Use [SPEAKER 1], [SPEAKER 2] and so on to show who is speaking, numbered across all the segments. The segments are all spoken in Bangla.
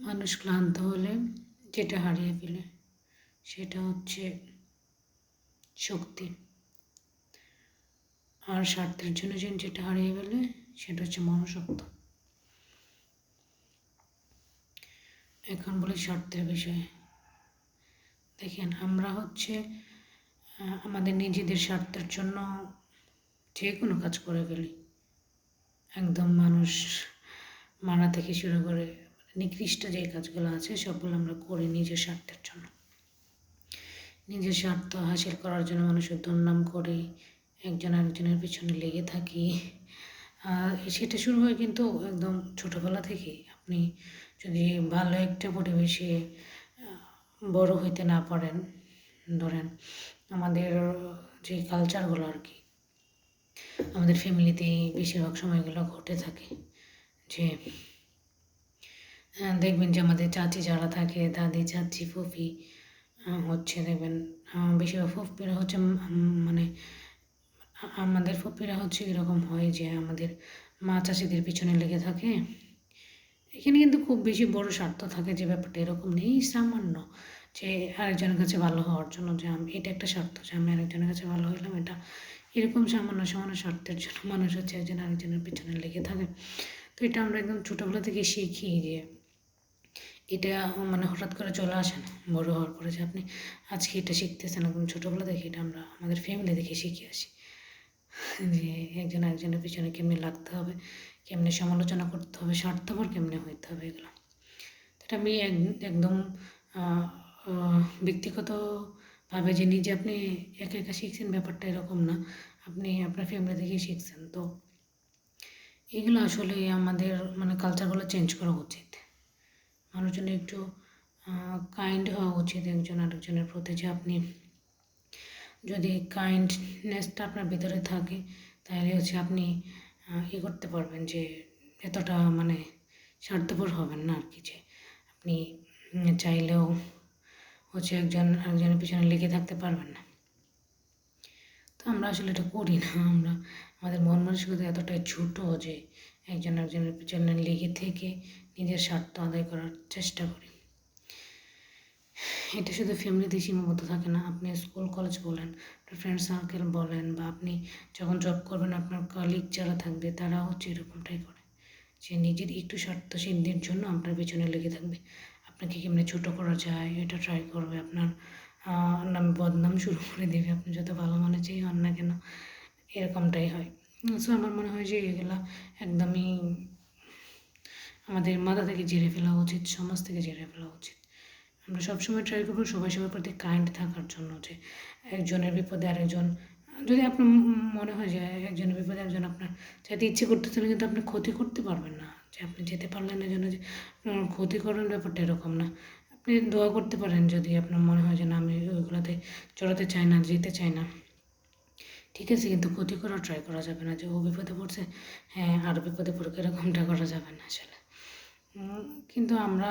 [SPEAKER 1] মানুষ ক্লান্ত হলে যেটা হারিয়ে ফেলে সেটা হচ্ছে শক্তি, আর স্বার্থের জন্য যেটা হারিয়ে ফেলে সেটা হচ্ছে মনুষ্যত্ব। এখন বলি স্বার্থের বিষয়ে। দেখেন, আমরা হচ্ছে আমাদের নিজেদের স্বার্থের জন্য যে কোনো কাজ করে ফেলি। একদম মানুষ মারা থেকে শুরু করে নিকৃষ্ট যে কাজগুলো আছে সবগুলো আমরা করি নিজের স্বার্থের জন্য। নিজের স্বার্থ হাসিল করার জন্য মানুষের দুর্নাম করি, একজন আরেকজনের পিছনে লেগে থাকি। সেটা শুরু হয় কিন্তু একদম ছোটোবেলা থেকেই। আপনি যদি ভালো একটা পরিবেশে বড় হইতে না পারেন, ধরেন আমাদের যে কালচারগুলো আর কি, আমাদের ফ্যামিলিতেই বেশিরভাগ সময়গুলো ঘটে থাকে যে দেখবেন যে আমাদের চাচি যারা থাকে, দাদি, চাচি, ফুফি হচ্ছে দেখবেন বেশিরভাগ ফুফিরা হচ্ছে মানে আমাদের ফুফিরা হচ্ছে এরকম হয় যে আমাদের মা চাচিদের পিছনে লেগে থাকে। এখানে কিন্তু খুব বেশি বড় স্বার্থ থাকে যে ব্যাপারটা এরকম নেই, সামান্য যে আরেকজনের কাছে ভালো হওয়ার জন্য, যে আমি এটা একটা স্বার্থ যে আমি আরেকজনের কাছে ভালো হইলাম, এটা এরকম সামান্য সামান্য স্বার্থের জন্য মানুষ হচ্ছে একজন আরেকজনের পিছনে লেগে থাকে। তো এটা আমরা একদম ছোটোবেলা থেকে শিখি যে এটা মানে হঠাৎ করে চলে আসে না বড়ো হওয়ার পরে যে আপনি আজকে এটা শিখতেছেন, একদম ছোটোবেলা থেকে এটা আমরা আমাদের ফ্যামিলি দেখে শিখে আসি যে একজন আরেকজনের পিছনে কেমনি লাগতে হবে, কেমনি সমালোচনা করতে হবে, স্বার্থপর কেমনে হইতে হবে, এগুলো। এটা আমি একদম ব্যক্তিগতভাবে যে নিজে আপনি একা একা শিখছেন ব্যাপারটা এরকম না, আপনি আপনার ফ্যামিলি থেকেই শিখছেন। তো এগুলো আসলে আমাদের মানে কালচারগুলো চেঞ্জ করা উচিত। মানুষজনের একটু কাইন্ড হওয়া উচিত একজন আরেকজনের প্রতি, যে আপনি যদি কাইন্ডনেসটা আপনার ভিতরে থাকে তাহলে হচ্ছে আপনি করতে পারবেন যে এতটা মানে স্বার্থপর হবেন না আর কি, যে আপনি চাইলেও হচ্ছে একজন আরেকজনের পিছনে লেগে থাকতে পারবেন না। তো আমরা আসলে এটা করি না, আমরা আমাদের মন মানসিকতা এতটাই ছোটো যে একজন আরেকজনের পিছনে লেগে থেকে নিজের স্বার্থ আদায় করার চেষ্টা করি। এটা শুধু ফ্যামিলিতে সীমাবদ্ধ থাকে না, আপনি স্কুল কলেজ বলেন, ফ্রেন্ড সার্কেল বলেন, বা আপনি যখন জব করবেন আপনার কলিগ যারা থাকবে তারা হচ্ছে এরকমটাই করে, যে নিজের একটু স্বার্থ সিদ্ধির জন্য আপনার পেছনে লেগে থাকবে। আপনাকে কেমনি ছোটো করা যায় এটা ট্রাই করবে, আপনার নাম বদনাম শুরু করে দেবে, আপনি যত ভালো মনে চেয়ে হন না কেন, এরকমটাই হয়। সো আমার মনে হয় যে এগুলা একদমই আমাদের মাথা থেকে ঝেড়ে ফেলা উচিত, সমাজ থেকে ঝেড়ে ফেলা উচিত। আমরা সবসময় ট্রাই করবো সবাই সবার প্রতি কাইন্ড থাকার জন্য, যে একজনের বিপদে আরেকজন, যদি আপনার মনে হয় যে একজনের বিপদে একজন আপনার যাতে ইচ্ছে করতেছেন কিন্তু আপনি ক্ষতি করতে পারবেন না, যে আপনি যেতে পারলেন না জন্য যে আপনার ক্ষতি করার ব্যাপারটা এরকম না। আপনি দোয়া করতে পারেন যদি আপনার মনে হয় যে না আমি ওইগুলোতে জড়াতে চাই না, যেতে চাই না, ঠিক আছে, কিন্তু ক্ষতি করার ট্রাই করা যাবে না যে ও বিপদে পড়ছে হ্যাঁ আরও বিপদে পড়ুক, এরকমটা করা যাবে না আসলে। কিন্তু আমরা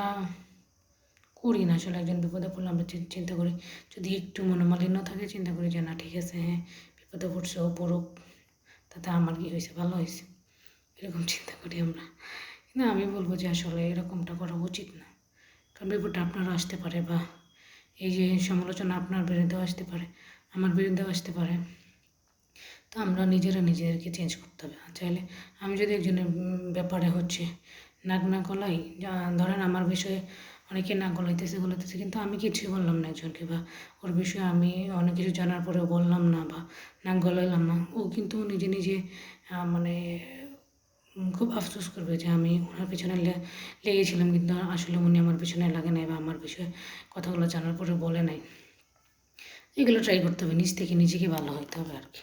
[SPEAKER 1] করি না আসলে, একজন বিপদে পড়লে আমরা চিন্তা করি, যদি একটু মনোমালিন্য থাকে চিন্তা করি যে না ঠিক আছে হ্যাঁ বিপদে পড়ছে ও পড়ুক, তাতে আমার কী হয়েছে, ভালো হয়েছে, এরকম চিন্তা করি আমরা। কিন্তু আমি বলবো যে আসলে এরকমটা করা উচিত না, কারণ বিপদটা আপনারও আসতে পারে, বা এই যে সমালোচনা আপনার বিরুদ্ধেও আসতে পারে, আমার বিরুদ্ধেও আসতে পারে। তো আমরা নিজেরা নিজেদেরকে চেঞ্জ করতে হবে। চাইলে আমি যদি একজনের ব্যাপারে হচ্ছে নাক না গলাই, ধরেন আমার বিষয়ে অনেকে নাক গলাইতেছে কিন্তু আমি কিছুই বললাম না একজনকে, বা ওর বিষয়ে আমি অনেক কিছু জানার পরেও বললাম না বা নাক গলাইলাম না, ও কিন্তু নিজে নিজে মানে খুব আফসোস করবে যে আমি ওনার পিছনে লেগেছিলাম, কিন্তু আসলে উনি আমার পিছনে লাগে নাই বা আমার বিষয়ে কথাগুলো জানার পরে বলে নাই। এগুলো ট্রাই করতে হবে, নিজ থেকে নিজেকে ভালো হতে হবে আর কি।